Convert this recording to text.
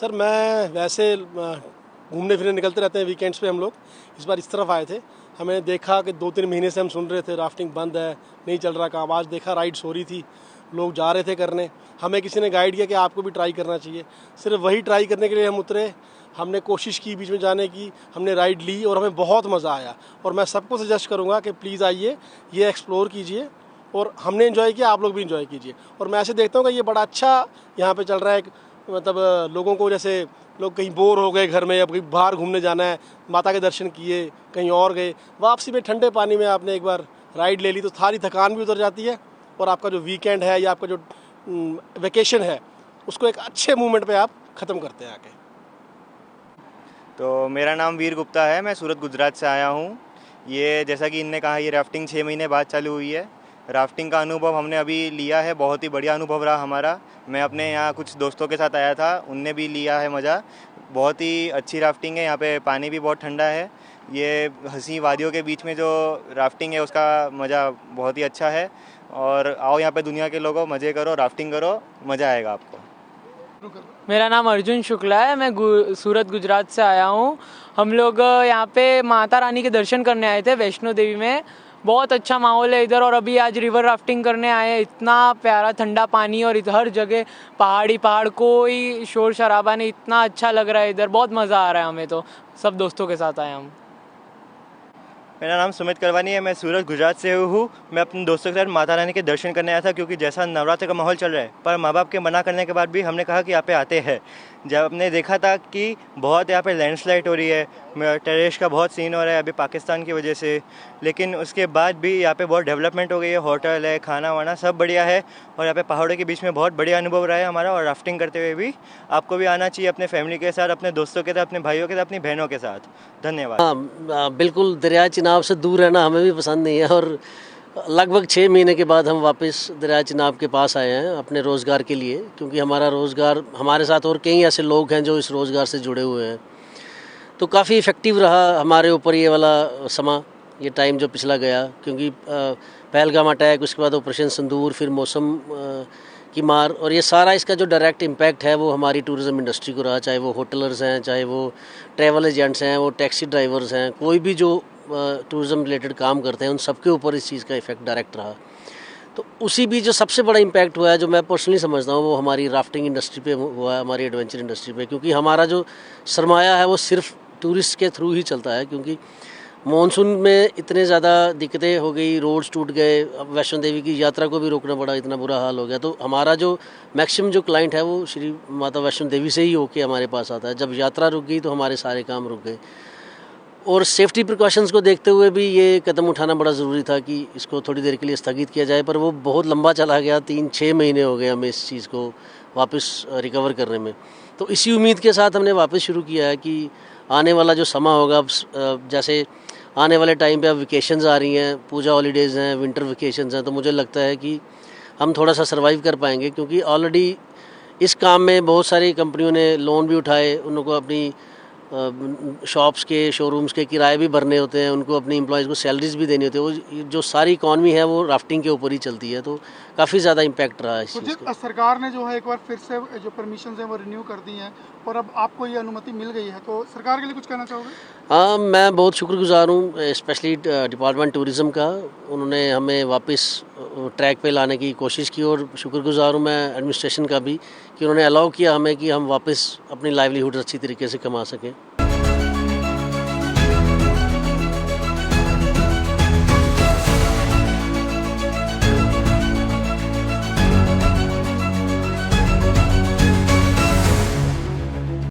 Sir मैं वैसे घूमने फिरने निकलते रहते हैं वीकेंड्स पे हम लोग। इस बार इस तरफ आए थे, हमें देखा कि 2-3 महीने से हम सुन रहे थे राफ्टिंग बंद है, नहीं चल रहा काम। आज देखा राइड्स हो रही थी, लोग जा रहे थे करने। हमें किसी ने गाइड किया कि आपको भी ट्राई करना चाहिए। सिर्फ वही ट्राई करने के लिए हम उतरे। हमने कोशिश की बीच में जाने की, हमने राइड ली और हमें बहुत मज़ा आया। और मैं सबको सजेस्ट करूँगा कि प्लीज़ आइए, ये एक्सप्लोर कीजिए। और हमने इन्जॉय किया, आप लोग भी इन्जॉय कीजिए। और मैं ऐसे देखता हूँ कि ये बड़ा अच्छा यहाँ पे चल रहा है। मतलब लोगों को, जैसे लोग कहीं बोर हो गए घर में या कहीं बाहर घूमने जाना है, माता के दर्शन किए, कहीं और गए, वापसी में ठंडे पानी में आपने एक बार राइड ले ली तो सारी थकान भी उतर जाती है। और आपका जो वीकेंड है या आपका जो वेकेशन है, उसको एक अच्छे मूवमेंट पे आप ख़त्म करते हैं आके। तो मेरा नाम वीर गुप्ता है, मैं सूरत गुजरात से आया हूँ। ये जैसा कि इनने कहा, ये राफ्टिंग 6 महीने बाद चालू हुई है। राफ्टिंग का अनुभव हमने अभी लिया है, बहुत ही बढ़िया अनुभव रहा हमारा। मैं अपने यहाँ कुछ दोस्तों के साथ आया था, उनने भी लिया है मज़ा। बहुत ही अच्छी राफ्टिंग है, यहाँ पे पानी भी बहुत ठंडा है। ये हंसी वादियों के बीच में जो राफ्टिंग है उसका मज़ा बहुत ही अच्छा है। और आओ यहाँ पे दुनिया के लोगों, मज़े करो, राफ्टिंग करो, मज़ा आएगा आपको। मेरा नाम अर्जुन शुक्ला है, मैं सूरत गुजरात से आया हूँ। हम लोग यहाँ पे माता रानी के दर्शन करने आए थे वैष्णो देवी में। बहुत अच्छा माहौल है इधर। और अभी आज रिवर राफ्टिंग करने आए हैं। इतना प्यारा ठंडा पानी और हर जगह पहाड़, कोई शोर शराबा नहीं। इतना अच्छा लग रहा है इधर, बहुत मज़ा आ रहा है हमें तो। सब दोस्तों के साथ आए हम। मेरा नाम सुमित करवानी है, मैं सूरत गुजरात से हूँ। मैं अपने दोस्तों के साथ माता रानी के दर्शन करने आया था, क्योंकि जैसा नवरात्र का माहौल चल रहा है, पर माँ बाप के मना करने के बाद भी हमने कहा कि यहाँ पे आते हैं। जब हमने देखा था कि बहुत यहाँ पे लैंडस्लाइड हो रही है, टेररिस्ट का बहुत सीन हो रहा है अभी पाकिस्तान की वजह से, लेकिन उसके बाद भी यहाँ पे बहुत डेवलपमेंट हो गई है। होटल है, खाना वाना सब बढ़िया है। और यहाँ पे पहाड़ों के बीच में बहुत बढ़िया अनुभव रहा है हमारा। और राफ्टिंग करते हुए भी आपको भी आना चाहिए, अपने फैमिली के साथ, अपने दोस्तों के साथ, अपने भाइयों के साथ, अपनी बहनों के साथ। धन्यवाद। हाँ, बिल्कुल दरिया चिनाब से दूर रहना हमें भी पसंद नहीं है। और लगभग 6 महीने के बाद हम वापस दरिया चिनाब के पास आए हैं अपने रोज़गार के लिए, क्योंकि हमारा रोज़गार, हमारे साथ और कई ऐसे लोग हैं जो इस रोज़गार से जुड़े हुए हैं। तो काफ़ी इफ़ेक्टिव रहा हमारे ऊपर ये वाला समा, ये टाइम जो पिछला गया। क्योंकि पहलगाम अटैक, उसके बाद ऑपरेशन सिंदूर, फिर मौसम की मार, और ये सारा इसका जो डायरेक्ट इम्पैक्ट है वो हमारी टूरिज़म इंडस्ट्री को रहा। चाहे वो होटलर्स हैं, चाहे वो ट्रैवल एजेंट्स हैं, वो टैक्सी ड्राइवर्स हैं, कोई भी जो टूरिज़म रिलेटेड काम करते हैं, उन सबके ऊपर इस चीज़ का इफ़ेक्ट डायरेक्ट रहा। तो उसी बीच जो सबसे बड़ा इम्पैक्ट हुआ है, जो मैं पर्सनली समझता हूँ, वो हमारी राफ्टिंग इंडस्ट्री पे हुआ है, हमारी एडवेंचर इंडस्ट्री पे। क्योंकि हमारा जो सरमाया है वो सिर्फ टूरिस्ट के थ्रू ही चलता है। क्योंकि मॉनसून में इतने ज़्यादा दिक्कतें हो गई, रोड्स टूट गए, अब वैष्णो देवी की यात्रा को भी रोकना पड़ा, इतना बुरा हाल हो गया। तो हमारा जो मैक्सिमम जो क्लाइंट है वो श्री माता वैष्णो देवी से ही होके हमारे पास आता है। जब यात्रा रुक गई तो हमारे सारे काम रुक गए। और सेफ्टी प्रिकॉशंस को देखते हुए भी ये कदम उठाना बड़ा ज़रूरी था कि इसको थोड़ी देर के लिए स्थगित किया जाए, पर वो बहुत लंबा चला गया। 3-6 महीने हो गए हमें इस चीज़ को वापस रिकवर करने में। तो इसी उम्मीद के साथ हमने वापस शुरू किया है कि आने वाला जो समा होगा, अब जैसे आने वाले टाइम पे अब वेकेशंस आ रही हैं, पूजा हॉलीडेज़ हैं, विंटर वेकेशंस हैं, तो मुझे लगता है कि हम थोड़ा सा सर्वाइव कर पाएंगे। क्योंकि ऑलरेडी इस काम में बहुत सारी कंपनियों ने लोन भी उठाए, उनको अपनी शॉप्स के, शोरूम्स के किराए भी भरने होते हैं, उनको अपनी एम्प्लॉयज़ को सैलरीज भी देनी होती है। वो जो सारी इकॉनमी है वो राफ्टिंग के ऊपर ही चलती है। तो काफ़ी ज़्यादा इम्पैक्ट रहा है इस चीज़ का। सरकार ने जो है एक बार फिर से जो परमिशन है वो रिन्यू कर दी हैं और अब आपको ये अनुमति मिल गई है, तो सरकार के लिए कुछ कहना चाहोगे? हाँ, मैं बहुत शुक्रगुजार हूँ स्पेशली डिपार्टमेंट टूरिज़म का। उन्होंने हमें वापस ट्रैक पे लाने की कोशिश की। और शुक्रगुजार हूँ मैं एडमिनिस्ट्रेशन का भी कि उन्होंने अलाउ किया हमें कि हम वापस अपनी लाइवलीहुड अच्छी तरीके से कमा सकें।